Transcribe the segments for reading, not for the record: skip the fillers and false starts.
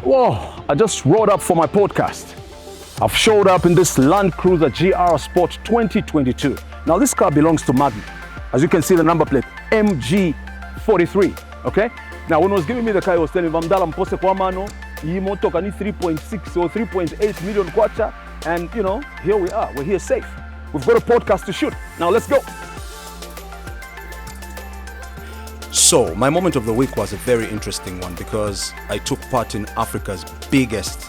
Whoa, I just rolled up for my podcast. I've showed up in this Land Cruiser GR Sport 2022. Now this car belongs to Marvin. As you can see the number plate, MG43, okay? Now when he was giving me the car, he was telling me, Vamdala mpose kwa mano, hii moto kani 3.6 or 3.8 million kwacha, and you know, here we are, we're here safe. We've got a podcast to shoot. Now let's go. So, my moment of the week was a very interesting one because I took part in Africa's biggest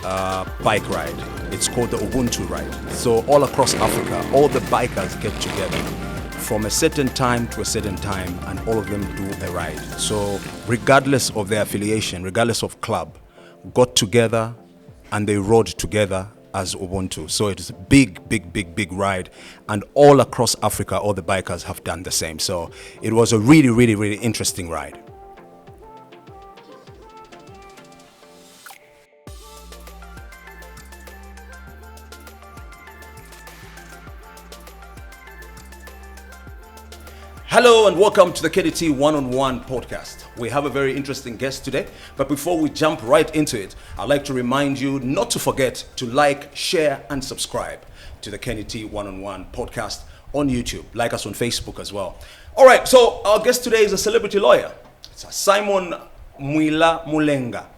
bike ride. It's called the Ubuntu ride. So all across Africa, all the bikers get together from a certain time to a certain time, and all of them do a ride. So regardless of their affiliation, regardless of club, got together and they rode together as Ubuntu. So it is a big ride, and all across Africa, all the bikers have done the same. So it was a really interesting ride. Hello and welcome to the KDT One-on-One podcast. We have a very interesting guest today, but before we jump right into it, I'd like to remind you not to forget to like, share and subscribe to the KDT One-on-One podcast on YouTube. Like us on Facebook as well. All right, so our guest today is a celebrity lawyer. It's Simon Mulenga.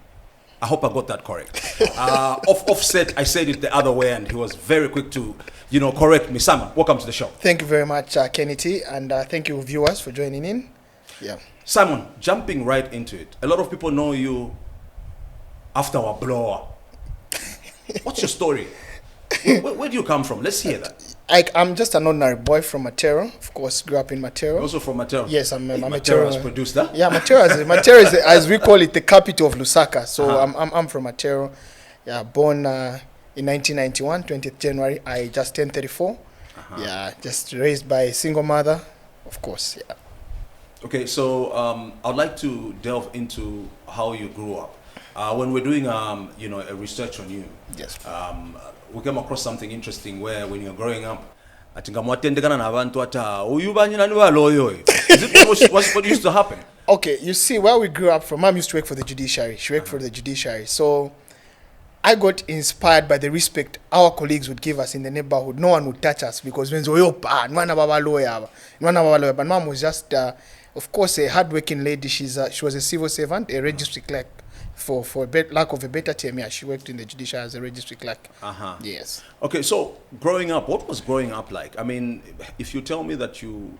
I hope I got that correct. Offset, I said it the other way, and he was very quick to, correct me. Simon, welcome to the show. Thank you very much, Kennedy, and thank you, viewers, for joining in. Yeah. Simon, jumping right into it. A lot of people know you after our blower. What's your story? Where do you come from? Let's hear that. I'm just an ordinary boy from Matero. Of course, grew up in Matero. You're also from Matero? Yes, I'm a Matero. Matero has produced that? Yeah, Matero is, as we call it, the capital of Lusaka. So I'm from Matero. Yeah, born in 1991, 20th January. I just turned 34. Yeah, just raised by a single mother, of course. Yeah. Okay, so I'd like to delve into how you grew up. When we're doing, a research on you, yes, we came across something interesting where when you're growing up, I think what used to happen? Okay, you see, where we grew up from, Mom used to work for the judiciary. She worked for the judiciary. So I got inspired by the respect our colleagues would give us in the neighborhood. No one would touch us because when but Mom was just, of course, a hardworking lady. She was a civil servant, a registry clerk. For lack of a better term, yeah, she worked in the judiciary as a registry clerk. Yes. Okay, so growing up, what was growing up like? I mean, if you tell me that you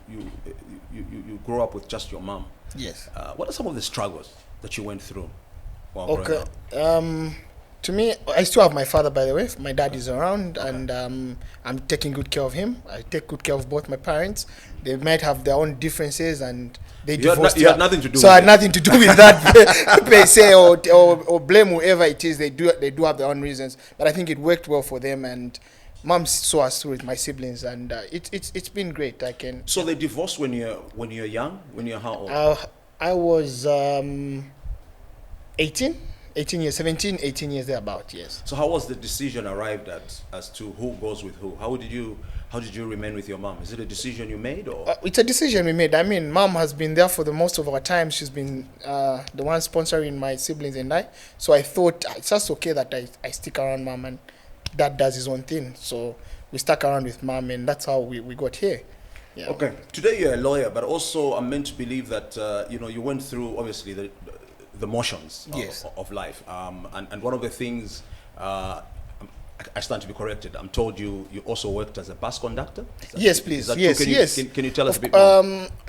grew up with just your mom, yes. What are some of the struggles that you went through while growing up? To me, I still have my father, by the way. My dad is around, and I'm taking good care of him. I take good care of both my parents. They might have their own differences, and they divorced. You had nothing to do. So I had nothing to do with that, per se, or blame whoever it is. They do have their own reasons, but I think it worked well for them. And Mom saw us through with my siblings, and it's been great. So they divorced when you're young. When you're how old? I was 18 years, 17, 18 years thereabout, yes. So how was the decision arrived at as to who goes with who? How did you remain with your mom? Is it a decision you made, or? It's a decision we made. I mean, Mom has been there for the most of our time. She's been the one sponsoring my siblings and I. So I thought it's just okay that I stick around Mom, and Dad does his own thing. So we stuck around with Mom, and that's how we got here. Yeah. Okay. Today you're a lawyer, but also I'm meant to believe that you went through obviously the motions yes. of life, and one of the things I stand to be corrected. I'm told you also worked as a bus conductor. Yes, please. Yes. Can you tell us a bit more?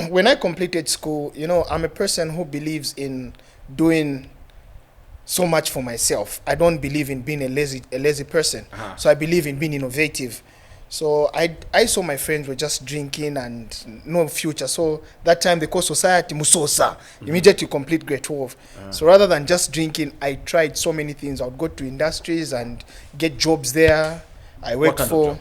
When I completed school, I'm a person who believes in doing so much for myself. I don't believe in being a lazy person. So I believe in being innovative. So I saw my friends were just drinking and no future. So that time they called society musosa. Immediately complete grade 12. So rather than just drinking, I tried so many things. I would go to industries and get jobs there. I worked for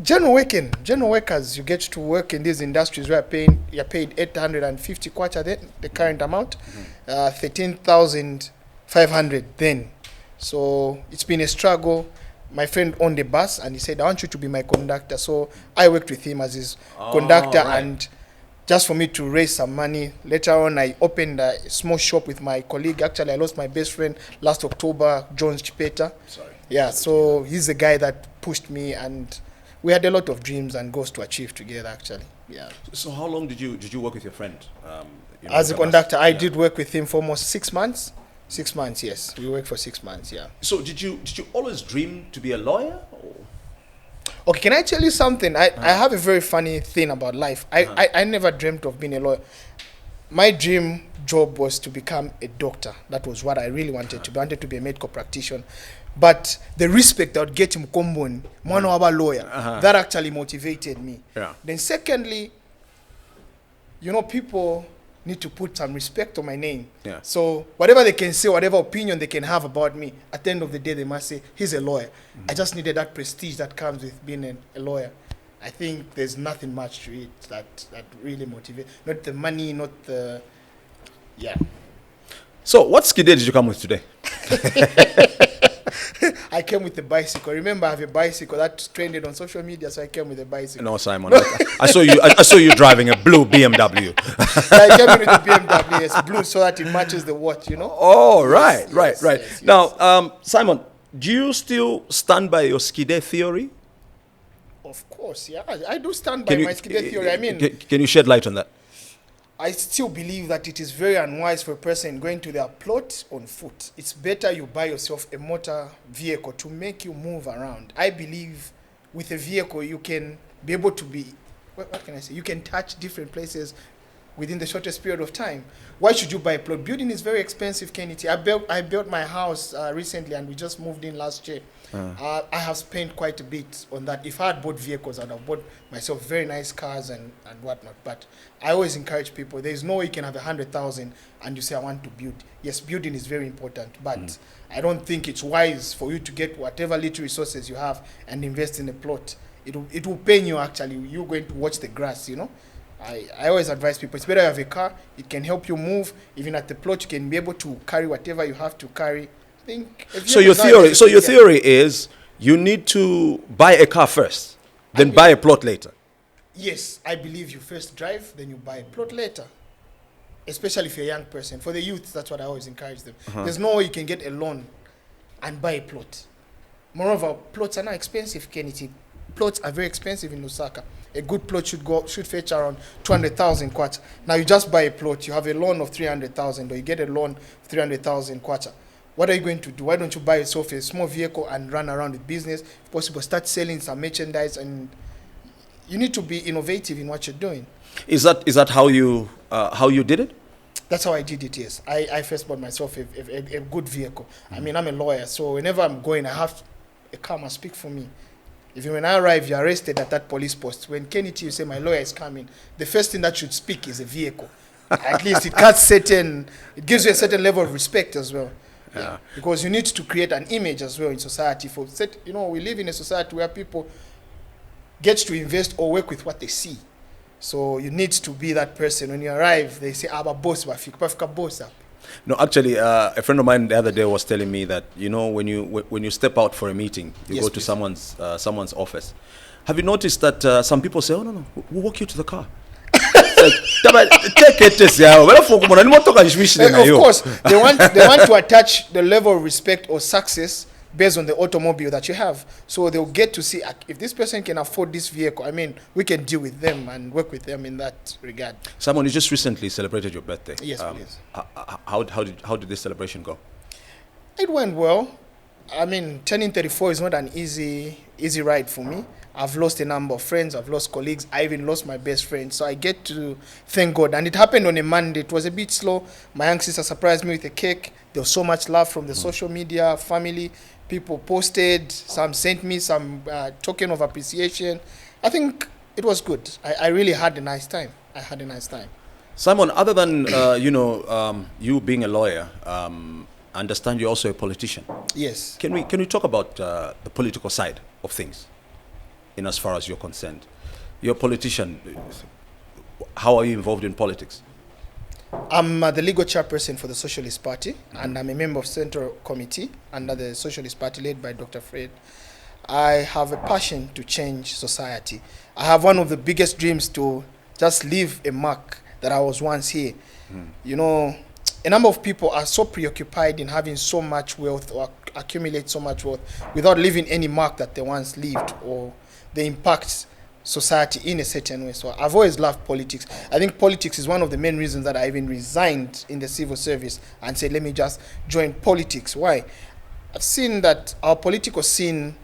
general workers. You get to work in these industries where you're paid 850 kwacha, the current amount, 13,500 then. So it's been a struggle. My friend owned a bus and he said, I want you to be my conductor. So I worked with him as his conductor, right. and just for me to raise some money. Later on, I opened a small shop with my colleague. Actually, I lost my best friend last October, Jones Chipeta. Sorry. Yeah, so he's the guy that pushed me, and we had a lot of dreams and goals to achieve together, actually. Yeah. So how long did you work with your friend? As a conductor, I did work with him for almost 6 months. 6 months, yes. We worked for 6 months, yeah. So did you always dream to be a lawyer? Or? Okay, can I tell you something? I have a very funny thing about life. I never dreamt of being a lawyer. My dream job was to become a doctor. That was what I really wanted to be. I wanted to be a medical practitioner. But the respect I would get in Mkomboni, one of our lawyer, that actually motivated me. Yeah. Then secondly, you know, people need to put some respect on my name. Yeah. So whatever they can say, whatever opinion they can have about me, at the end of the day, they must say, he's a lawyer. I just needed that prestige that comes with being a lawyer. I think there's nothing much to it that really motivates. Not the money, not the... Yeah. So what Skide did you come with today? I came with a bicycle. Remember, I have a bicycle that trended on social media, so I came with a bicycle. No, Simon. I saw you driving a blue BMW. I came with a BMW, yes, blue, so that it matches the watch, you know. Oh, right, Yes, right. yes. Now, Simon, do you still stand by your Skide theory? Of course, yeah. I do stand by my Skide theory. I mean, can you shed light on that? I still believe that it is very unwise for a person going to their plot on foot. It's better you buy yourself a motor vehicle to make you move around. I believe with a vehicle you can be able to be, what can I say? You can touch different places within the shortest period of time. Why should you buy a plot? Building is very expensive, Kennedy. I built my house recently, and we just moved in last year. I have spent quite a bit on that. If I had bought vehicles, I'd have bought myself very nice cars and whatnot. But I always encourage people, there's no way you can have 100,000 and you say, I want to build. Yes, building is very important, but I don't think it's wise for you to get whatever little resources you have and invest in a plot. It will pain you, actually. You're going to watch the grass, you know. I always advise people, it's better you have a car. It can help you move. Even at the plot, you can be able to carry whatever you have to carry. So your theory is you need to buy a car first, then buy a plot later. Yes, I believe you first drive, then you buy a plot later. Especially if you're a young person. For the youth, that's what I always encourage them. There's no way you can get a loan and buy a plot. Moreover, plots are not expensive, Kennedy. Plots are very expensive in Lusaka. A good plot should fetch around 200,000 kwacha. Now you just buy a plot, you have a loan of 300,000, or you get a loan of 300,000 kwacha. What are you going to do? Why don't you buy yourself a small vehicle and run around with business? If possible, start selling some merchandise, and you need to be innovative in what you're doing. Is that how you did it? That's how I did it, yes. I first bought myself a good vehicle. I mean, I'm a lawyer, so whenever I'm going, I have a car must speak for me. Even when I arrive, you're arrested at that police post. When Kennedy, you say, my lawyer is coming, the first thing that should speak is a vehicle. At least it gives you a certain level of respect as well. Yeah. Because you need to create an image as well in society. We live in a society where people get to invest or work with what they see. So you need to be that person. When you arrive, they say, "Aba boss, boss." No, actually, a friend of mine the other day was telling me that, you know, when you step out for a meeting, you go to someone's office. Have you noticed that some people say, "Oh no, we'll walk you to the car." Of course, they want to attach the level of respect or success based on the automobile that you have. So they'll get to see, if this person can afford this vehicle, I mean, we can deal with them and work with them in that regard. Simon, you just recently celebrated your birthday. Yes, please. How did this celebration go? It went well. I mean, turning 34 is not an easy ride for me. I've lost a number of friends. I've lost colleagues. I even lost my best friend. So I get to thank God. And it happened on a Monday. It was a bit slow. My young sister surprised me with a cake. There was so much love from the social media, family. People posted. Some sent me some token of appreciation. I think it was good. I really had a nice time. Simon, other than, you being a lawyer, I understand you're also a politician. Yes. Can we talk about the political side of things? In as far as you're concerned, you're a politician. How are you involved in politics? I'm the legal chairperson for the Socialist Party, and I'm a member of Central Committee under the Socialist Party led by Dr. Fred. I have a passion to change society. I have one of the biggest dreams to just leave a mark that I was once here. You know, a number of people are so preoccupied in having so much wealth or accumulate so much wealth without leaving any mark that they once lived, or they impact society in a certain way. So I've always loved politics. I think politics is one of the main reasons that I even resigned in the civil service and said, let me just join politics. Why? I've seen that our political scene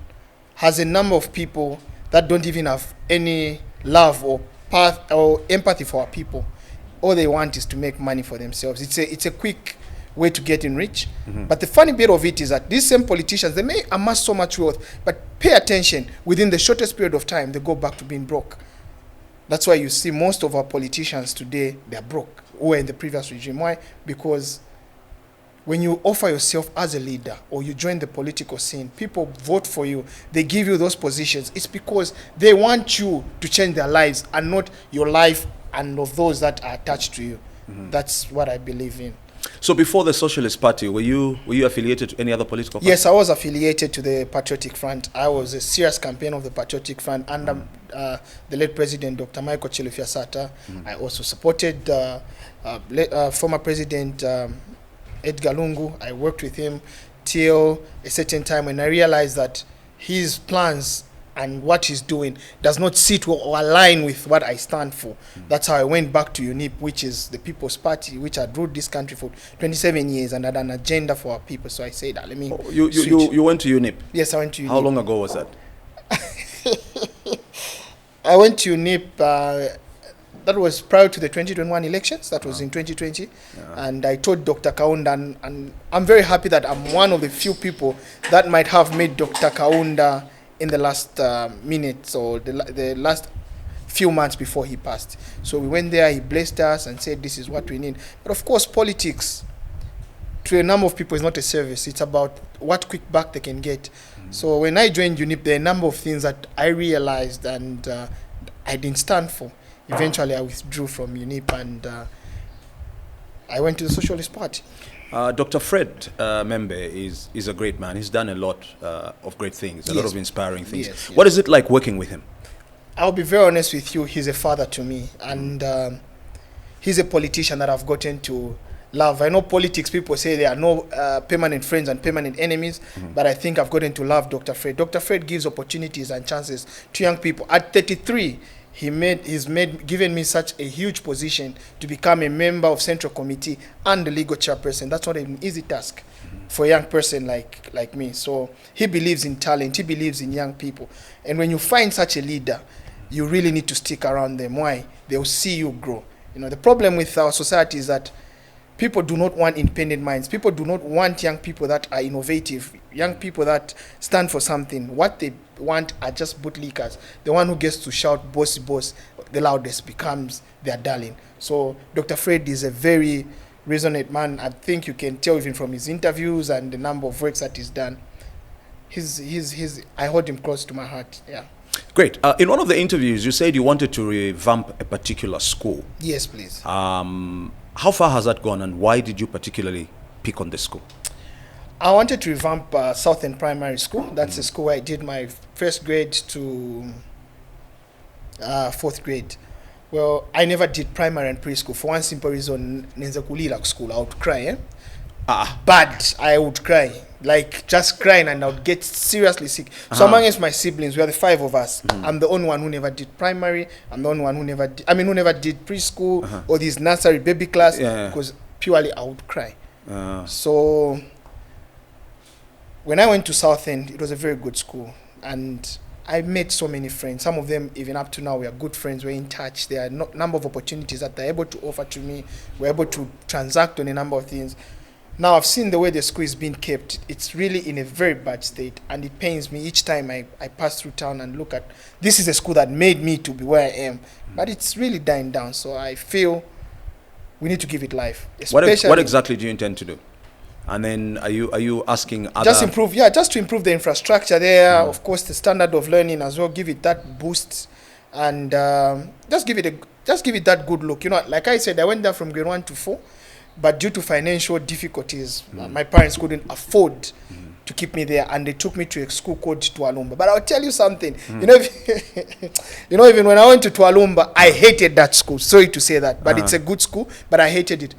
has a number of people that don't even have any love or path or empathy for our people. All they want is to make money for themselves. It's a quick way to get rich. But the funny bit of it is that these same politicians, they may amass so much wealth, but pay attention, within the shortest period of time, they go back to being broke. That's why you see most of our politicians today, they're broke, who were in the previous regime. Why? Because when you offer yourself as a leader or you join the political scene, people vote for you, they give you those positions. It's because they want you to change their lives and not your life and of those that are attached to you. That's what I believe in. So before the Socialist Party, were you affiliated to any other political party? Yes, I was affiliated to the Patriotic Front. I was a serious campaigner of the Patriotic Front under the late President Dr. Michael Chilufya-Sata. I also supported former President Edgar Lungu. I worked with him till a certain time when I realized that his plans and what he's doing does not sit or align with what I stand for. That's how I went back to UNIP, which is the People's Party, which had ruled this country for 27 years and had an agenda for our people. So I said, let me switch. You went to UNIP? Yes, I went to UNIP. How long ago was that? I went to UNIP, that was prior to the 2021 elections. That was in 2020. And I told Dr. Kaunda, and I'm very happy that I'm one of the few people that might have made Dr. Kaunda in the last minutes or the last few months before he passed. So we went there, he blessed us and said, this is what we need. But of course, politics, to a number of people, is not a service. It's about what quick back they can get. So when I joined UNIP, there are a number of things that I realized and I didn't stand for. Eventually, I withdrew from UNIP and I went to the Socialist Party. Dr. Fred Membe is a great man. He's done a lot of great things, a lot of inspiring things. Yes. What is it like working with him? I'll be very honest with you. He's a father to me, and he's a politician that I've gotten to love. I know politics, people say there are no permanent friends and permanent enemies, but I think I've gotten to love Dr. Fred. Dr. Fred gives opportunities and chances to young people. At 33, he's given me such a huge position to become a member of Central Committee and the legal chairperson. That's not an easy task for a young person like me. So he believes in talent. He believes in young people. And when you find such a leader, you really need to stick around them. Why? They'll see you grow. You know, the problem with our society is that people do not want independent minds. People do not want young people that are innovative, young people that stand for something. What they want are just bootlickers. The one who gets to shout, boss, boss, the loudest becomes their darling. So Dr. Fred is a very resonant man. I think you can tell even from his interviews and the number of works that he's done. I hold him close to my heart, yeah. Great. In one of the interviews, you said you wanted to revamp a particular school. Yes, please. How far has that gone, and why did you particularly pick on this school? I wanted to revamp Southern Primary School. That's the school where I did my first grade to fourth grade. Well, I never did primary and preschool for one simple reason. Nenza kulila school, I would cry. But I would cry, like just crying, and I would get seriously sick. So amongst my siblings, we are the 5 of us. I'm the only one who never did primary. I'm the only one who never did preschool or this nursery baby class, because purely I would cry. So when I went to Southend, it was a very good school, and I met so many friends. Some of them, even up to now, we are good friends. We're in touch. There are a number of opportunities that they're able to offer to me. We're able to transact on a number of things. Now, I've seen the way the school is being kept. It's really in a very bad state, and it pains me each time I pass through town and look at, this is a school that made me to be where I am, but it's really dying down. So I feel we need to give it life. What exactly do you intend to do? And then are you asking other... Just to improve the infrastructure there, of course, the standard of learning as well, give it that boost, and just give it that good look. You know, like I said, I went there from grade 1 to 4. But due to financial difficulties, my parents couldn't afford to keep me there, and they took me to a school called Tualumba. But I'll tell you something, you know, you know, even when I went to Tualumba, I hated that school. Sorry to say that, but it's a good school, but I hated it.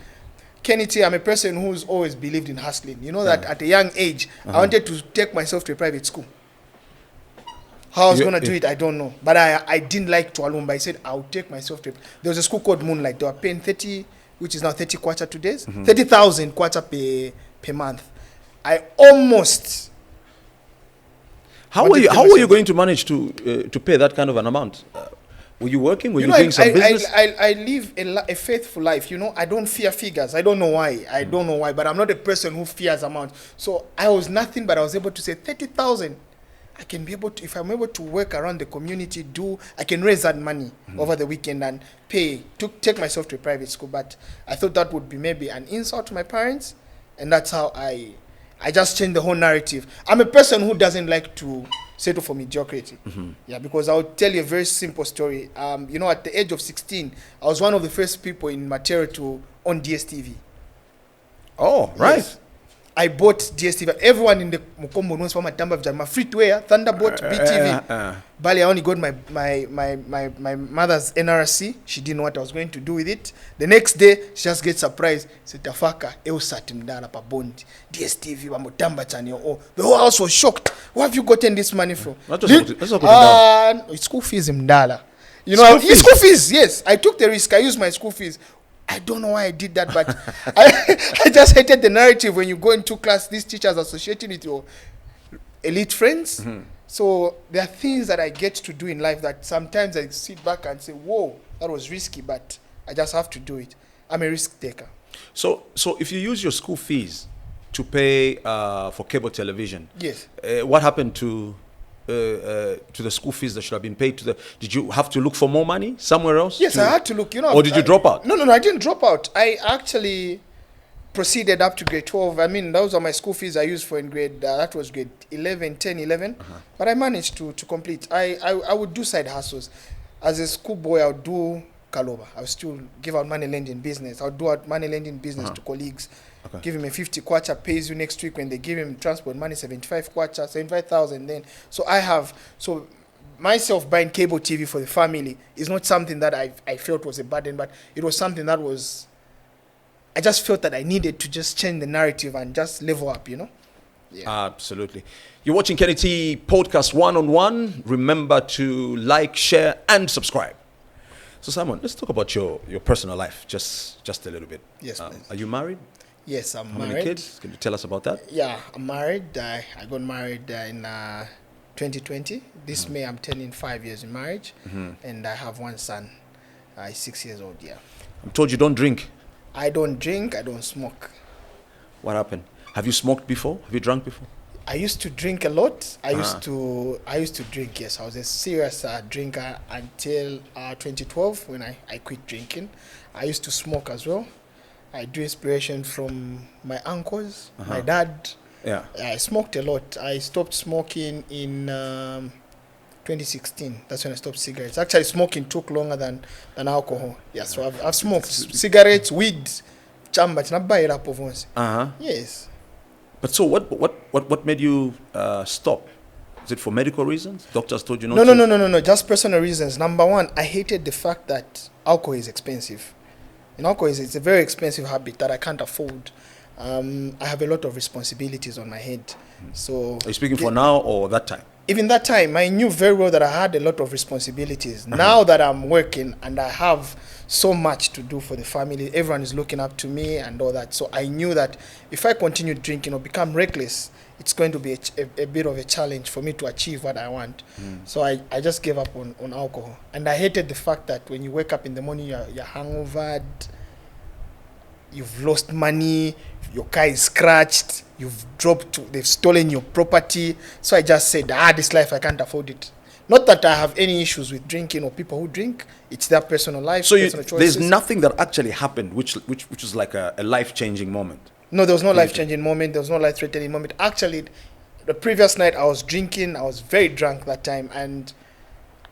Kennedy, I'm a person who's always believed in hustling. You know that at a young age, I wanted to take myself to a private school. How I was going to do it, I don't know. But I didn't like Tualumba. I said, I'll take myself to... There was a school called Moonlight. They were paying 30, which is now 30 kwacha 2 days. 30,000 kwacha per month. I almost... How were you going to manage to pay that kind of an amount? Were you working? Were you doing some business? I live a faithful life. You know, I don't fear figures. I don't know why. I don't know why. But I'm not a person who fears amounts. So I was nothing, but I was able to say 30,000. I can be able to, if I'm able to work around the community, I can raise that money over the weekend and take myself to a private school. But I thought that would be maybe an insult to my parents. And that's how I just changed the whole narrative. I'm a person who doesn't like to settle for mediocrity. Yeah, because I'll tell you a very simple story. You know, at the age of 16, I was one of the first people in Matera to own DSTV. Oh, right. Yes. I bought DSTV. Everyone in the Mukombo knows from my Tamba free to air, Thunderbolt, BTV. Bali, I only got my mother's NRC. She didn't know what I was going to do with it. The next day, she just gets surprised. Said, Tafaka, Eusat Mdala pa bond. DSTV, Wamutamba channel. Oh, the whole house was shocked. Where have you gotten this money from? It's school fees Mdala. You know, school fees, yes. I took the risk. I used my school fees. I don't know why I did that, but I just hated the narrative when you go into class, these teachers associating with your elite friends. So there are things that I get to do in life that sometimes I sit back and say, whoa, that was risky, but I just have to do it. I'm a risk taker. So if you use your school fees to pay for cable television, yes, what happened to the school fees that should have been paid to did you have to look for more money somewhere else? Yes, I had to look, you know. Or did you drop out? No, I didn't drop out. I actually proceeded up to grade 12. I mean, those are my school fees I used for in grade, that was grade 11, 10, 11. But I managed to complete. I would do side hustles. As a schoolboy, I would do Kaloba. I would still give out money lending business. I would do out money lending business to colleagues. Okay. Give him a 50 kwacha, pays you next week when they give him transport money, 75 kwacha, 75,000 then. So myself buying cable TV for the family is not something that I felt was a burden, but it was something that I just felt that I needed to just change the narrative and just level up, you know? Yeah. Absolutely. You're watching Kenny T Podcast 1-on-1. Remember to like, share, and subscribe. So Simon, let's talk about your personal life just a little bit. Yes, please. Are you married? Yes, I'm married. How many kids? Can you tell us about that? Yeah, I'm married. I got married in 2020. This May, I'm turning 5 years in marriage. And I have one son. He's 6 years old, yeah. I'm told you don't drink. I don't drink. I don't smoke. What happened? Have you smoked before? Have you drunk before? I used to drink a lot. I used to drink, yes. I was a serious drinker until 2012 when I quit drinking. I used to smoke as well. I drew inspiration from my uncles, my dad. Yeah. I smoked a lot. I stopped smoking in 2016. That's when I stopped cigarettes. Actually, smoking took longer than alcohol. Yeah, so I've smoked cigarettes, weed, chamba. Yes. But so what made you stop? Is it for medical reasons? Doctors told you not to? No. Just personal reasons. Number one, I hated the fact that alcohol is expensive. And alcohol it's a very expensive habit that I can't afford. I have a lot of responsibilities on my head. So are you speaking for now or that time? Even that time, I knew very well that I had a lot of responsibilities. Now that I'm working and I have so much to do for the family, everyone is looking up to me and all that. So I knew that if I continue drinking or become reckless, it's going to be a bit of a challenge for me to achieve what I want. So I just gave up on alcohol. And I hated the fact that when you wake up in the morning, you're hangover, you've lost money, your car is scratched, they've stolen your property. So I just said, this life, I can't afford it. Not that I have any issues with drinking or people who drink. It's their personal life, so personal choices. There's nothing that actually happened which was like a life-changing moment? No, there was no life-changing moment. There was no life-threatening moment. Actually, the previous night I was drinking. I was very drunk that time. And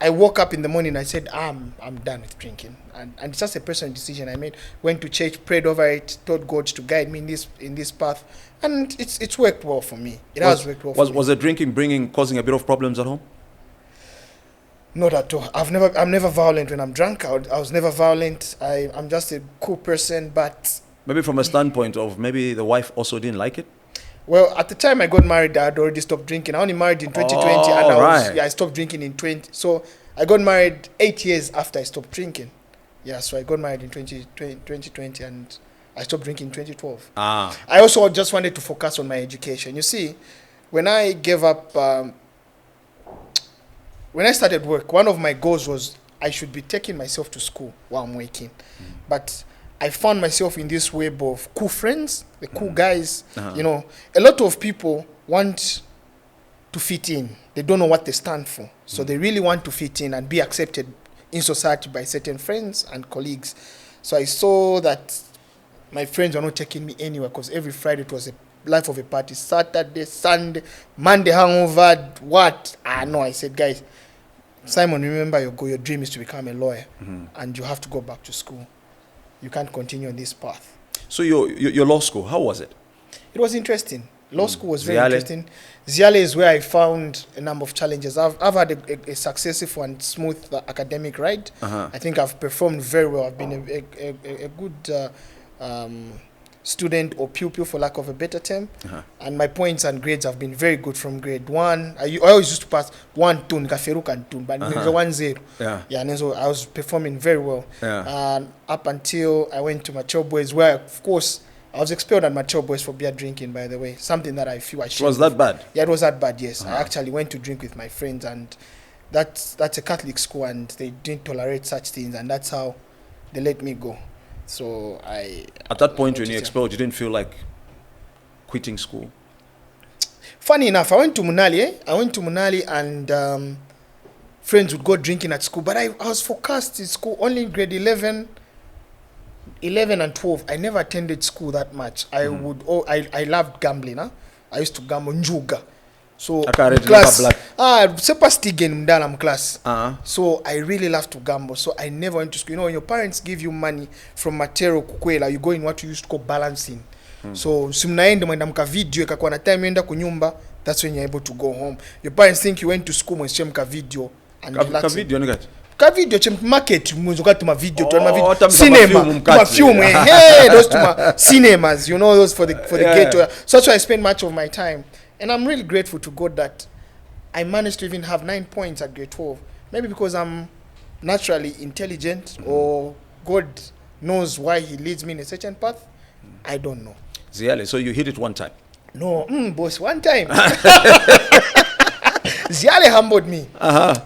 I woke up in the morning. I said, I'm done with drinking, and it's just a personal decision I made. Went to church, prayed over it, told God to guide me in this path, and it's worked well for me. It has worked well for me. Was the drinking causing a bit of problems at home? Not at all. I'm never violent when I'm drunk. I was never violent. I'm just a cool person, but maybe from a standpoint of maybe the wife also didn't like it. Well, at the time I got married, I had already stopped drinking. I only married in 2020, and I stopped drinking in 20. So I got married 8 years after I stopped drinking. Yeah, so I got married in 2020, and I stopped drinking in 2012. I also just wanted to focus on my education. You see, when I gave up, when I started work, one of my goals was I should be taking myself to school while I'm working. But I found myself in this web of cool friends, the cool guys. You know, a lot of people want to fit in. They don't know what they stand for. So they really want to fit in and be accepted in society by certain friends and colleagues. So I saw that my friends were not taking me anywhere, because every Friday it was a life of a party. Saturday, Sunday, Monday hangover, what? No, I said, guys, Simon, remember your goal. Your dream is to become a lawyer, and you have to go back to school. You can't continue on this path. So your law school, how was it? It was interesting. Law school was very interesting. Ziale is where I found a number of challenges. I've had a successful and smooth academic ride. I think I've performed very well. I've been a good student or pupil, for lack of a better term. And my points and grades have been very good from grade 1. I always used to pass 1, 2, and 2, but 1-0. Yeah, and so I was performing very well. Up until I went to Mature Boys, where, of course, I was expelled at Mature Boys for beer drinking, by the way. Something that I feel I should. Was that bad? Yeah, it was that bad, yes. I actually went to drink with my friends, and that's a Catholic school, and they didn't tolerate such things, and that's how they let me go. So at that point when you expelled, you didn't feel like quitting school? Funny enough, I went to Munali, and friends would go drinking at school, but I was focused in school. Only in grade 11 and 12, I never attended school that much. I loved gambling. I used to gamble njuga. So class, so I really love to gamble. So I never went to school. You know, when your parents give you money from Matero Kukwela, you go in what you used to call balancing. So simnaende mwenda mka video ikakuwa na time yenda kunyumba, that's when you're able to go home. Your parents think you went to school mwenye mka video and relaxing. Ka video chem market mwenzoka tuma video to video cinema tuma film those tuma cinemas, you know, those for the ghetto. So that's why I spend much of my time. And I'm really grateful to God that I managed to even have 9 points at grade 12. Maybe because I'm naturally intelligent, or God knows why he leads me in a certain path. I don't know. Ziale, so you hit it one time? No, boss, one time. Ziale humbled me.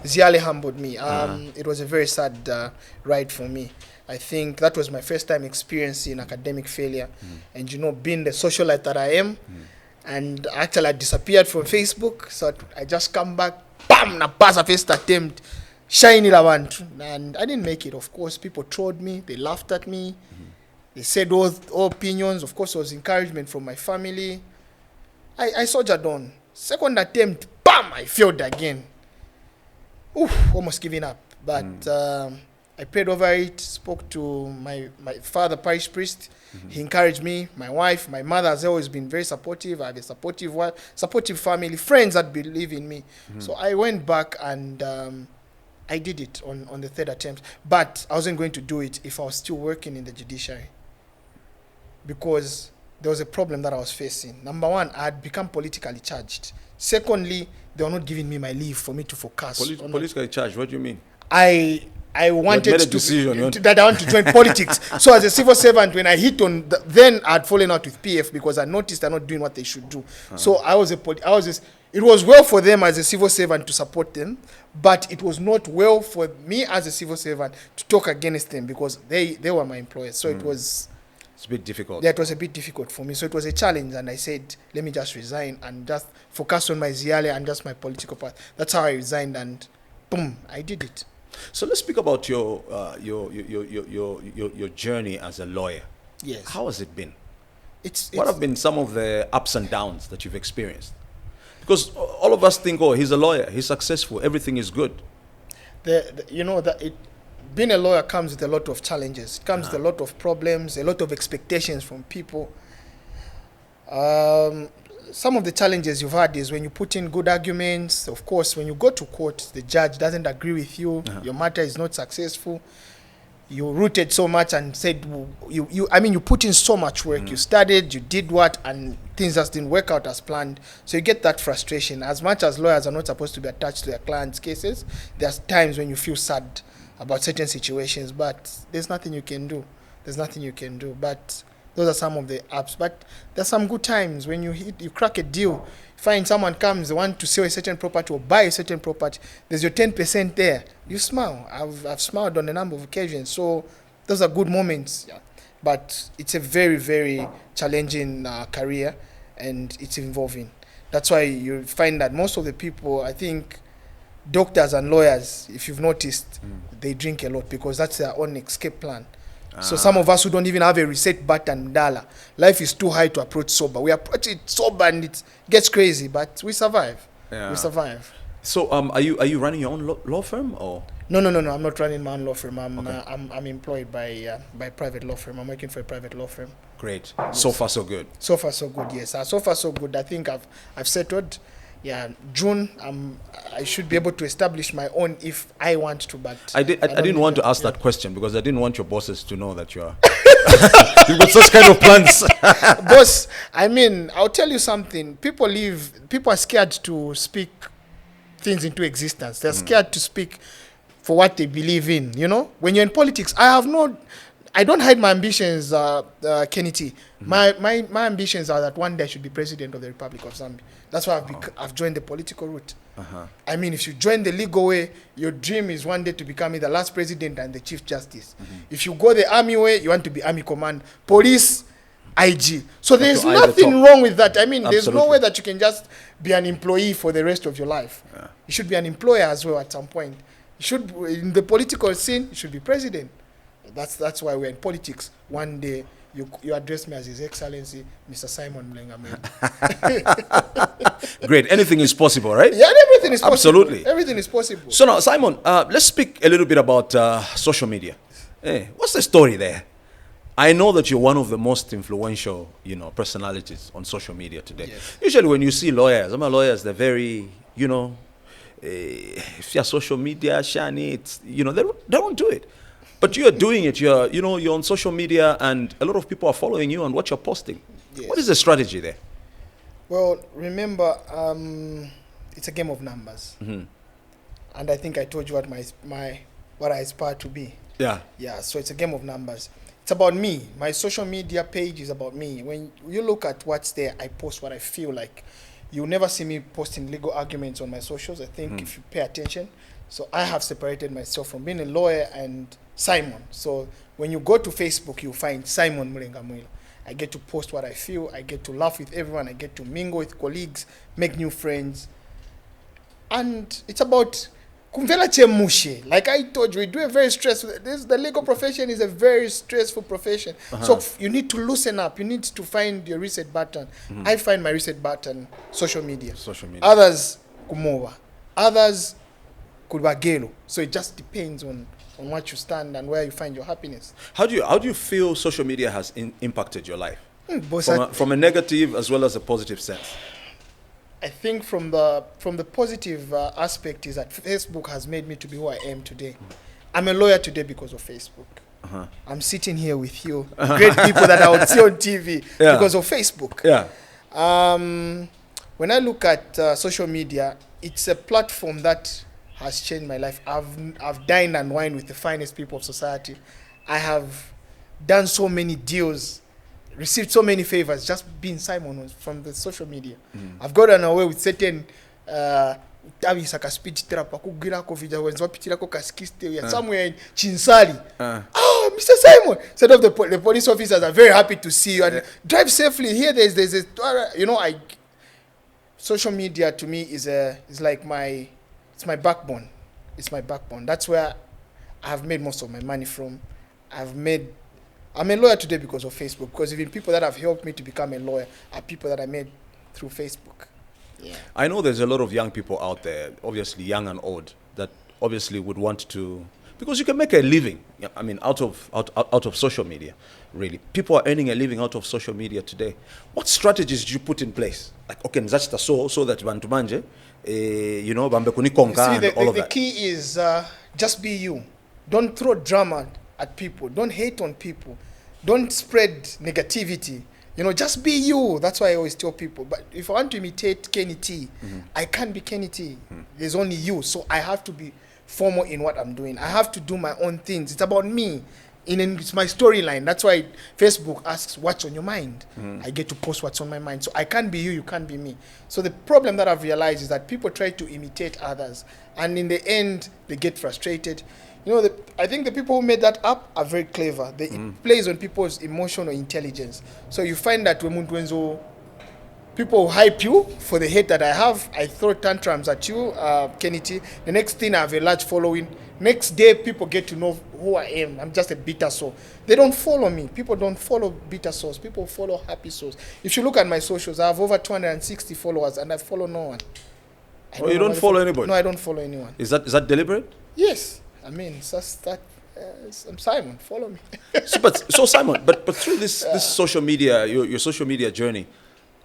Ziale humbled me. It was a very sad ride for me. I think that was my first time experiencing academic failure. And, you know, being the socialite that I am, and actually I disappeared from Facebook, so I just come back, bam, na pass a first attempt, shiny la one, and I didn't make it. Of course, people trolled me, they laughed at me, they said all opinions. Of course, it was encouragement from my family. I soldiered on. Second attempt, bam, I failed again. Almost giving up. But I prayed over it, spoke to my father, parish priest. He encouraged me. My wife, my mother has always been very supportive. I have a supportive wife, supportive family, friends that believe in me. So I went back and I did it on the third attempt. But I wasn't going to do it if I was still working in the judiciary, because there was a problem that I was facing. Number one, I had become politically charged. Secondly, they were not giving me my leave for me to focus. Politically charged? What do you mean? I wanted made a decision, that I want to join politics. So as a civil servant, when I hit on, then I'd fallen out with PF because I noticed they're not doing what they should do. So it was well for them as a civil servant to support them, but it was not well for me as a civil servant to talk against them, because they were my employers. So it's a bit difficult. Yeah, it was a bit difficult for me. So it was a challenge, and I said, let me just resign and just focus on my Ziale and just my political path. That's how I resigned, and boom, I did it. So let's speak about your journey as a lawyer. Yes. How has it been? What have been some of the ups and downs that you've experienced? Because all of us think, oh, he's a lawyer, he's successful, everything is good. you know that being a lawyer comes with a lot of challenges. It comes with a lot of problems, a lot of expectations from people. Some of the challenges you've had is when you put in good arguments. Of course, when you go to court, the judge doesn't agree with you. Your matter is not successful. You rooted so much and said you put in so much work. You studied, you did what, and things just didn't work out as planned. So you get that frustration. As much as lawyers are not supposed to be attached to their clients' cases, there's times when you feel sad about certain situations, but there's nothing you can do. But those are some of the ups. But there's some good times when you crack a deal, find someone comes, they want to sell a certain property or buy a certain property, there's your 10% there. You smile. I've smiled on a number of occasions. So those are good moments. Yeah. But it's a very, very challenging career, and it's involving. That's why you find that most of the people, I think, doctors and lawyers, if you've noticed, they drink a lot because that's their own escape plan. So some of us who don't even have a reset button, life is too high to approach sober. We approach it sober and it gets crazy, but we survive. Yeah. We survive. So are you running your own law firm or? No. I'm not running my own law firm. Okay. I'm employed by private law firm. I'm working for a private law firm. Great. Yes. So far so good. So far so good. Yes. So far so good. I think I've settled. Yeah, June. I should be able to establish my own if I want to. But I didn't want to ask that question because I didn't want your bosses to know that you've got such kind of plans. Boss, I mean, I'll tell you something. People are scared to speak things into existence. They're scared to speak for what they believe in. You know, when you're in politics, I don't hide my ambitions, Kenny T. My ambitions are that one day I should be president of the Republic of Zambia. That's why I've joined the political route. I mean, if you join the legal way, your dream is one day to become the last president and the chief justice. If you go the army way, you want to be army command, police, IG. So there's nothing wrong with that. I mean, there's no way that you can just be an employee for the rest of your life. Yeah. You should be an employer as well at some point. You should, in the political scene, you should be president. That's why we're in politics. One day, you address me as His Excellency, Mr. Simon Mulenga Mwila. Great. Anything is possible, right? Yeah, everything is possible. Absolutely. Everything is possible. So now, Simon, let's speak a little bit about social media. Hey, what's the story there? I know that you're one of the most influential, personalities on social media today. Yes. Usually when you see lawyers, they're very, if you're social media, shiny, it's, they don't do it. But you are doing it. You're on social media, and a lot of people are following you and what you're posting. Yes. What is the strategy there? Well, remember, it's a game of numbers, and I think I told you what I aspire to be. Yeah. Yeah. So it's a game of numbers. It's about me. My social media page is about me. When you look at what's there, I post what I feel like. You'll never see me posting legal arguments on my socials. I think if you pay attention. So I have separated myself from being a lawyer and Simon. So when you go to Facebook, you'll find Simon Mulenga Mwila. I get to post what I feel. I get to laugh with everyone. I get to mingle with colleagues, make new friends. And it's about kumvela chemushe. Like I told you, we do a very stressful. The legal profession is a very stressful profession. So you need to loosen up. You need to find your reset button. I find my reset button social media. Others kumova. Others kulwagelo. So it just depends on what you stand and where you find your happiness. How do you feel social media has impacted your life? From a negative as well as a positive sense. I think from the positive aspect is that Facebook has made me to be who I am today. I'm a lawyer today because of Facebook. I'm sitting here with you, great people that I would see on TV because of Facebook. Yeah. When I look at social media, it's a platform that has changed my life. I've dined and wined with the finest people of society. I have done so many deals, received so many favors just being Simon from the social media. I've gotten away with certain speech therapy somewhere in Chinsali. Oh, Mr. Simon. Instead of the police officers are very happy to see you and drive safely. Here there's a social media to me is like it's my backbone. It's my backbone. That's where I've made most of my money from. I'm a lawyer today because of Facebook, because even people that have helped me to become a lawyer are people that I made through Facebook. Yeah. I know there's a lot of young people out there, obviously young and old, that obviously would want to, because you can make a living, I mean, out of social media, really. People are earning a living out of social media today. What strategies did you put in place? Like, okay, nzachita so that bantu manje, you know, bambe kunikonga and all of that. The key is just be you. Don't throw drama at people. Don't hate on people. Don't spread negativity. You know, just be you. That's why I always tell people. But if I want to imitate Kenny T, I can't be Kenny T. There's only you. So I have to be formal in what I'm doing. I have to do my own things. It's about me. It's my storyline. That's why Facebook asks, what's on your mind? I get to post what's on my mind. So I can't be you. You can't be me. So the problem that I've realized is that people try to imitate others. And in the end, they get frustrated. You know, I think the people who made that app are very clever. It plays on people's emotional intelligence. So you find that when people hype you for the hate that I have, I throw tantrums at you, Kenny T. The next thing, I have a large following. Next day, people get to know who I am. I'm just a bitter soul. They don't follow me. People don't follow bitter souls. People follow happy souls. If you look at my socials, I have over 260 followers, and I follow no one. Oh, you don't follow anybody? No, I don't follow anyone. Is that deliberate? Yes. I mean, it's just that I'm Simon. Follow me. so Simon, but through this social media, your social media journey,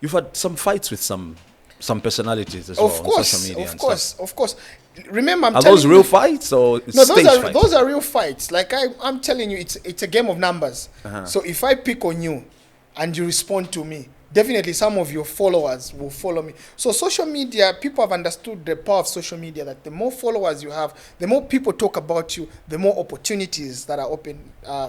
you've had some fights with some personalities as well on social media. Of course. Remember, are those real fights or no? Stage fights? Those are real fights. Like I'm telling you, it's a game of numbers. So if I pick on you, and you respond to me, definitely some of your followers will follow me. So social media, people have understood the power of social media, that the more followers you have, the more people talk about you, the more opportunities that are open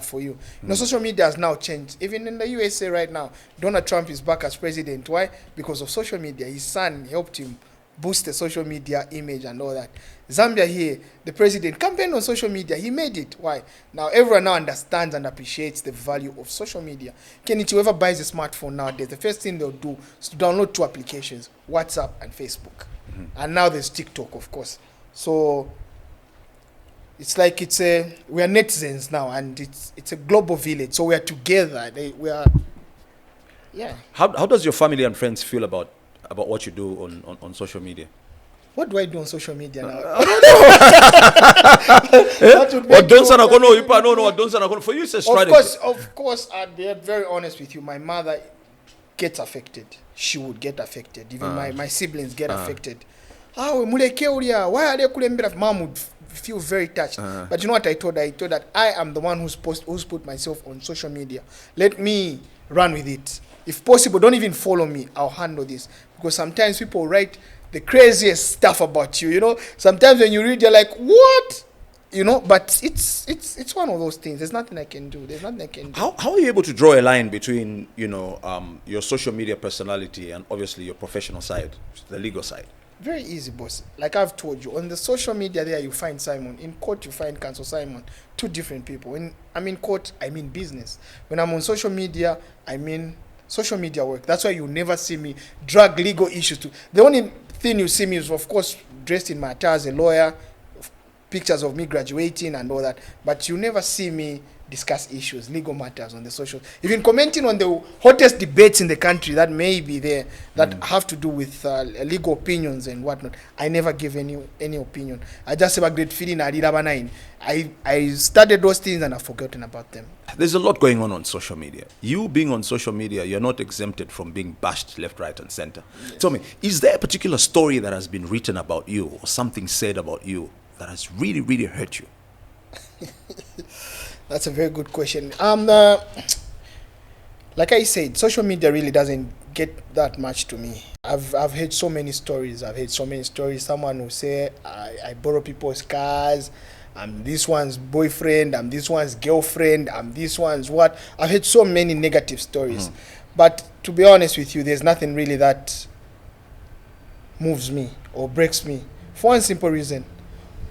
for you. You know, social media has now changed. Even in the USA right now, Donald Trump is back as president. Why? Because of social media. His son helped him boost the social media image and all that. Zambia here, the president campaigned on social media. He made it. Why? Now everyone now understands and appreciates the value of social media. Whoever buys a smartphone nowadays, the first thing they'll do is to download 2 applications, WhatsApp and Facebook. And now there's TikTok, of course. So it's like we are netizens now, and it's a global village. So we are together. Yeah. How does your family and friends feel about what you do on social media? What do I do on social media now? For you, it's a strategy. Of course, I'll be very honest with you. My mother gets affected. She would get affected. Even my siblings get affected. Why are they kulembera? Mom would feel very touched. But you know what I told her? I told that I am the one who's put myself on social media. Let me run with it. If possible, don't even follow me. I'll handle this. Because sometimes people write the craziest stuff about you, you know. Sometimes when you read, you're like, what? You know, but it's one of those things. There's nothing I can do. How are you able to draw a line between, you know, your social media personality and obviously your professional side, the legal side? Very easy, boss. Like I've told you, on the social media there you find Simon. In court you find Counsel Simon. 2 different people. When I'm in court, I mean business. When I'm on social media, I mean social media work. That's why you never see me drag legal issues to. The only thing you see me is, of course, dressed in my attire as a lawyer, pictures of me graduating and all that. But you never see me discuss issues, legal matters on the social. Even commenting on the hottest debates in the country that may be there that have to do with legal opinions and whatnot. I never give any opinion. I just have a great feeling. I started those things and I've forgotten about them. There's a lot going on social media. You being on social media, you're not exempted from being bashed left, right, and center. Yes. Tell me, is there a particular story that has been written about you or something said about you that has really, really hurt you? That's a very good question. Like I said, social media really doesn't get that much to me. I've heard so many stories. Someone will say, I borrow people's cars. I'm this one's boyfriend. I'm this one's girlfriend. I'm this one's what. I've heard so many negative stories. But to be honest with you, there's nothing really that moves me or breaks me. For one simple reason.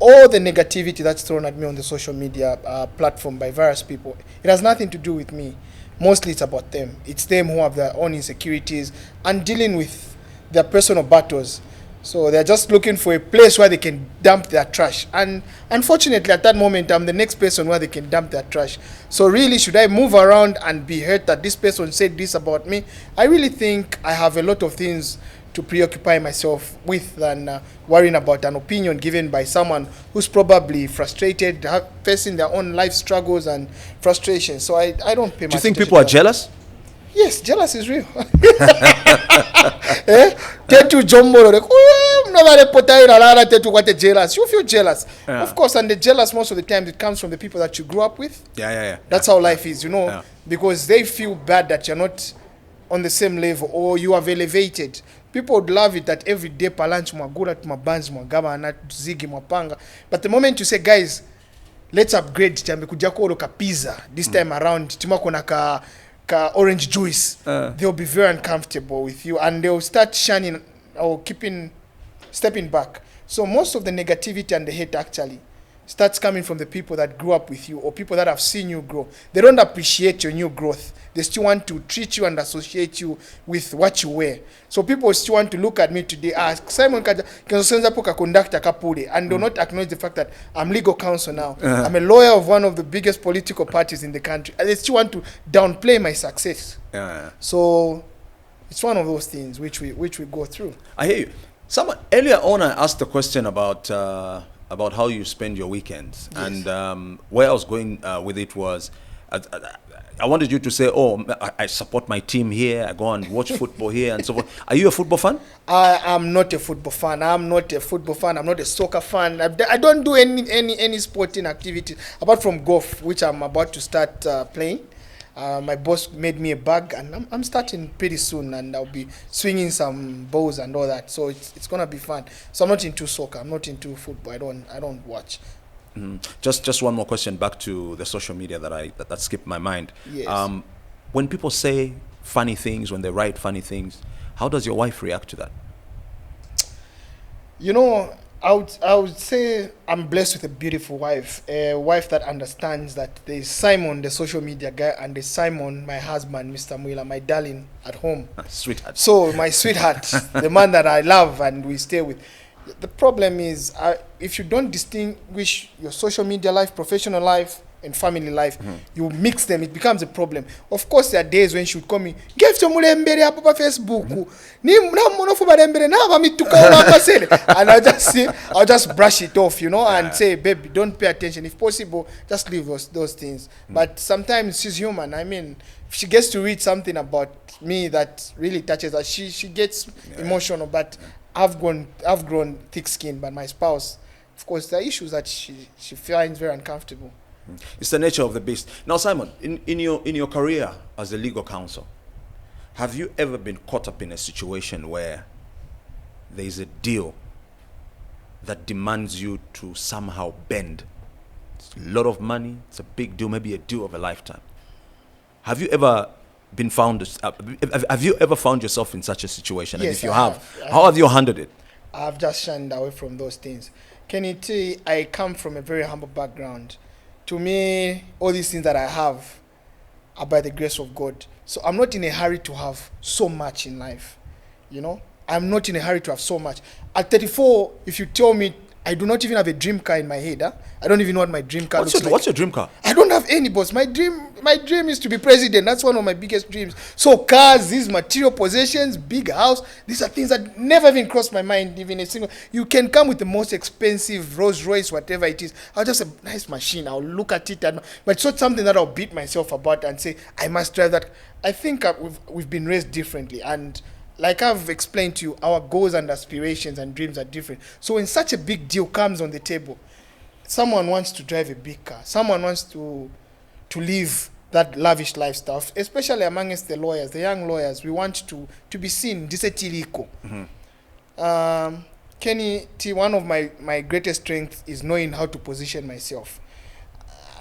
All the negativity that's thrown at me on the social media platform by various people, it has nothing to do with me. Mostly it's about them. It's them who have their own insecurities and dealing with their personal battles. So they're just looking for a place where they can dump their trash. And unfortunately, at that moment, I'm the next person where they can dump their trash. So really, should I move around and be hurt that this person said this about me? I really think I have a lot of things to preoccupy myself with than worrying about an opinion given by someone who's probably frustrated, facing their own life struggles and frustrations. So I don't pay much attention. Do you think people are jealous? Yes, jealous is real. Tetu jombolo like, tetu jealous. You feel jealous. Yeah. Of course, and the jealous most of the time it comes from the people that you grew up with. Yeah. That's how life is, because they feel bad that you're not on the same level or you have elevated. People would love it that every day palanch mwagura tumabanzi mwagaba na zigi mwapanga. But the moment you say, guys, let's upgrade, chambe kujako oroka pizza this time around, timako na ka orange juice, they'll be very uncomfortable with you and they'll start shunning or stepping back. So most of the negativity and the hate actually starts coming from the people that grew up with you or people that have seen you grow. They don't appreciate your new growth. They still want to treat you and associate you with what you wear. So people still want to look at me today, ask Simon Kenzosenza Poka Conductor Kapule, and do not acknowledge the fact that I'm legal counsel now. I'm a lawyer of one of the biggest political parties in the country. And they still want to downplay my success. So it's one of those things which we go through. I hear you. Someone earlier on I asked a question about how you spend your weekends. Yes. And where I was going with it was, I wanted you to say, I support my team here, I go and watch football here and so forth. Are you a football fan? I am not a football fan. I'm not a soccer fan. I don't do any sporting activity apart from golf, which I'm about to start playing. My boss made me a bag and I'm starting pretty soon and I'll be swinging some balls and all that. So it's gonna be fun. So I'm not into soccer. I'm not into football. I don't watch. Just one more question back to the social media that skipped my mind. Yes. When people say funny things, when they write funny things, how does your wife react to that? I would say I'm blessed with a beautiful wife, a wife that understands that there's Simon, the social media guy, and there's Simon, my husband, Mr. Mwila, my darling at home. Sweetheart. So my sweetheart, the man that I love and we stay with. The problem is, if you don't distinguish your social media life, professional life, and family life, you mix them, it becomes a problem. Of course, there are days when she would call me, "Give to mulembere hapo pa Facebook. Ni mnamonofu barembere na bamituka basele." And I'll just brush it off, and say, "Baby, don't pay attention. If possible, just leave those things." But sometimes she's human. I mean, if she gets to read something about me that really touches her, she gets emotional. But I've grown thick-skinned. But my spouse, of course, there are issues that she finds very uncomfortable. It's the nature of the beast. Now, Simon, in your career as a legal counsel, have you ever been caught up in a situation where there is a deal that demands you to somehow bend? It's a lot of money, it's a big deal, maybe a deal of a lifetime. Have you ever been found? Have you ever found yourself in such a situation? Yes, and if you have, how have you handled it? I've just shunned away from those things. Kenny T, I come from a very humble background. To me, all these things that I have are by the grace of God. So I'm not in a hurry to have so much in life. I'm not in a hurry to have so much. At 34, if you tell me I do not even have a dream car in my head, I don't even know what my dream car looks like. What's your dream car? I don't have any, boss. My dream is to be president. That's one of my biggest dreams. So cars, these material possessions, big house, these are things that never even crossed my mind, even a single. You can come with the most expensive Rolls Royce, whatever it is. I'll just a nice machine. I'll look at it, but it's not something that I'll beat myself about and say, I must drive that. I think we've been raised differently. And like I've explained to you, our goals and aspirations and dreams are different. So when such a big deal comes on the table, someone wants to drive a big car. Someone wants to live that lavish lifestyle, especially amongst the lawyers, the young lawyers. We want to be seen. Kenny T, one of my greatest strengths is knowing how to position myself.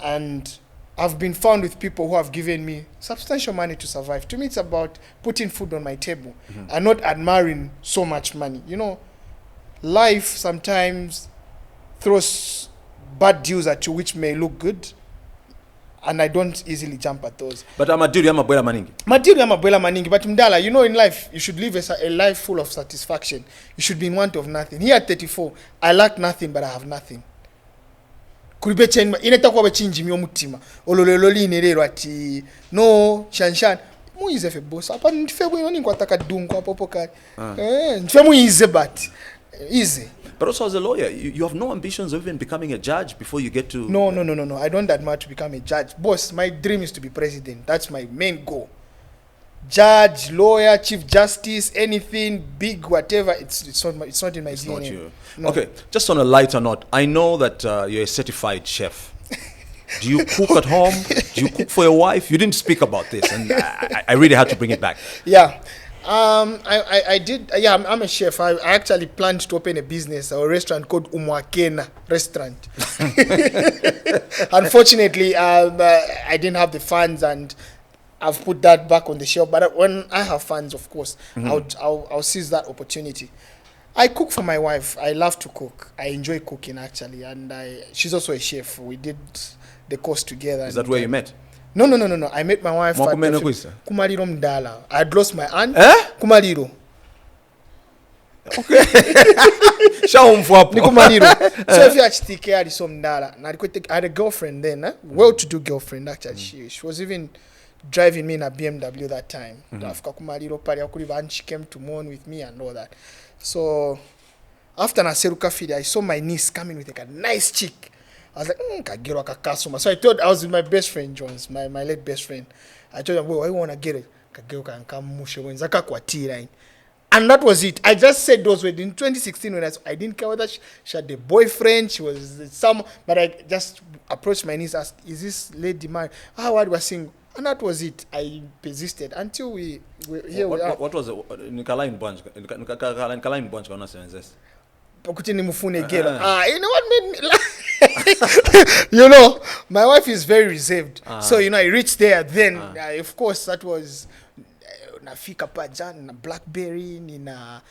And I've been found with people who have given me substantial money to survive. To me, it's about putting food on my table and not admiring so much money. Life sometimes throws bad deals at you which may look good, and I don't easily jump at those. But Madiri Amabuela Maningi. But Mdala, in life, you should live a life full of satisfaction. You should be in want of nothing. Here at 34, I lack nothing, but I have nothing. Inetakuwa bechinji myo mutima ololeloli nerero ati no shanshan muize fe boss apa ndife bwino ninkwataka dungu apo pokali ndife muize but easy. But also as a lawyer, you have no ambitions of even becoming a judge before you get to... No. I don't admire to become a judge. Boss, my dream is to be president. That's my main goal. Judge, lawyer, chief justice, anything big, whatever. It's not in my DNA. Not you. No. Okay, just on a lighter note, I know that you're a certified chef. Do you cook at home? Do you cook for your wife? You didn't speak about this, and I really had to bring it back. Yeah. I did. Yeah, I'm a chef. I actually planned to open a business or a restaurant called Umwakena Restaurant. Unfortunately, I didn't have the funds, and I've put that back on the shelf. But when I have funds, of course, I'll seize that opportunity. I cook for my wife. I love to cook. I enjoy cooking actually, and she's also a chef. We did the course together. Is that where you met? No. I met my wife at Kumaliro Mdala. I had lost my aunt. Kumaliro. Okay. Kumaliro. So if you actually take care of this Mdala, I had a girlfriend then, well-to-do girlfriend actually. She was even driving me in a BMW that time. And she came to mourn with me and all that. So after Naseruka Phiri, I saw my niece coming with like a nice chick. I was like, kagero kakasuma. So I was with my best friend Jones, my late best friend. I told him, well, I want to get it. Kagero kankamushe wenzaka kwa T-line. And that was it. I just said those words in 2016 when I didn't care whether she had a boyfriend, she was but I just approached my niece, asked, is this lady married? What was single? And that was it. I persisted until we here. What was it? Nikalain bunch. Nikalain bunch. You know what made me laugh? You know, my wife is very reserved. So, I reached there. Then, of course, that was nafika paja, na BlackBerry, na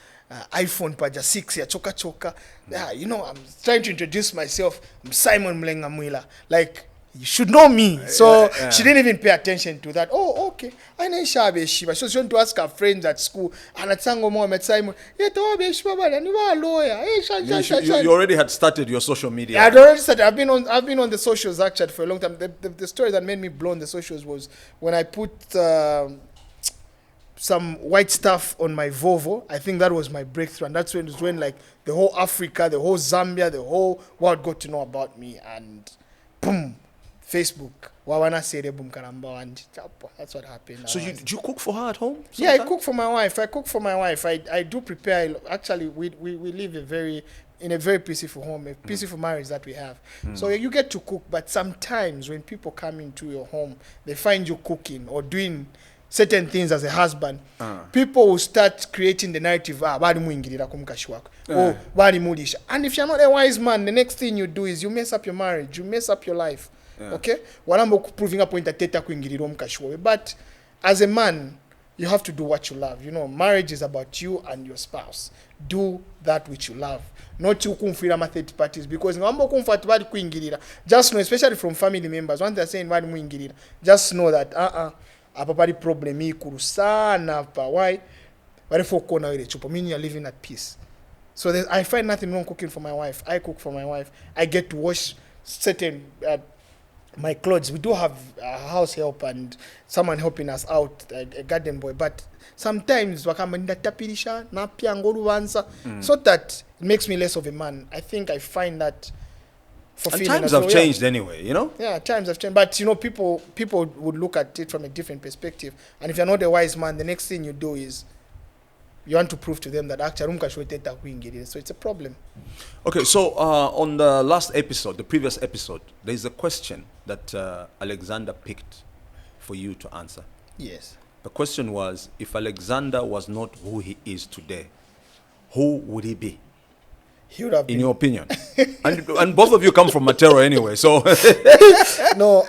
iPhone paja 6 ya choka choka. I'm trying to introduce myself. I'm Simon Mulenga Mwila. Like, you should know me. So she didn't even pay attention to that. Oh, okay. I know Shabe Shiva. She was going to ask her friends at school. And at Sango Mohamed Simon, you are a lawyer. You already had started your social media. Yeah, I'd already started. I've been on the socials actually for a long time. The story that made me blow on the socials was when I put some white stuff on my Volvo. I think that was my breakthrough. And that's when like the whole Africa, the whole Zambia, the whole world got to know about me. And boom. Facebook. That's what happened. So do you cook for her at home? Sometimes? Yeah, I cook for my wife. I do prepare. Actually, we live in a very peaceful home, a peaceful marriage that we have. So you get to cook, but sometimes when people come into your home, they find you cooking or doing certain things as a husband, people will start creating the narrative, and if you're not a wise man, the next thing you do is you mess up your marriage, you mess up your life. Yeah. Okay? Proving a point but as a man, you have to do what you love. Marriage is about you and your spouse. Do that which you love. Not you kumfira third parties, because just know, especially from family members, when they're saying just know that apapari problem kurusana why meaning you're living at peace. So I find nothing wrong cooking for my wife. I cook for my wife. I get to wash certain my clothes. We do have a house help and someone helping us out, a garden boy. But sometimes so that it makes me less of a man. I think I find that fulfilling. And times have changed anyway, Yeah, times have changed. But people would look at it from a different perspective. And if you're not a wise man, the next thing you do is you want to prove to them that actually so it's a problem. Okay, so on the last episode, the previous episode, there's a question that Alexander picked for you to answer. Yes. The question was, if Alexander was not who he is today, who would he be? He would have been. In your opinion. and both of you come from Matero anyway, so. No,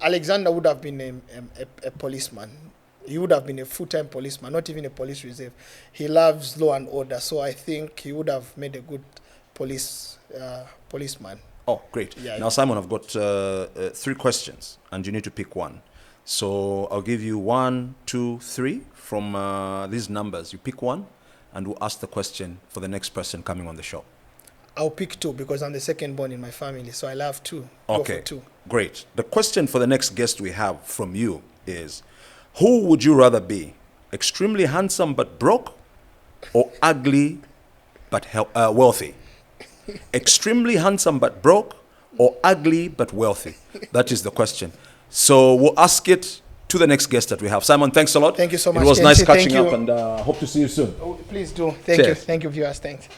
Alexander would have been a policeman. He would have been a full-time policeman, not even a police reserve. He loves law and order, so I think he would have made a good policeman. Oh, great. Yeah, now, Simon, I've got 3 questions, and you need to pick one. So I'll give you 1, 2, 3 from these numbers. You pick one, and we'll ask the question for the next person coming on the show. I'll pick 2 because I'm the second born in my family, so I'll have 2. Okay, Go for 2. Great. The question for the next guest we have from you is, Who would you rather be? Extremely handsome but broke, or ugly but wealthy? Extremely handsome but broke, or ugly but wealthy? That is the question. So we'll ask it to the next guest that we have. Simon, thanks a lot. Thank you so much. It was Kenzie. nice catching Thank up, you. and hope to see you soon. Oh, please do. Thank you. Cheers. Thank you, viewers. Thanks.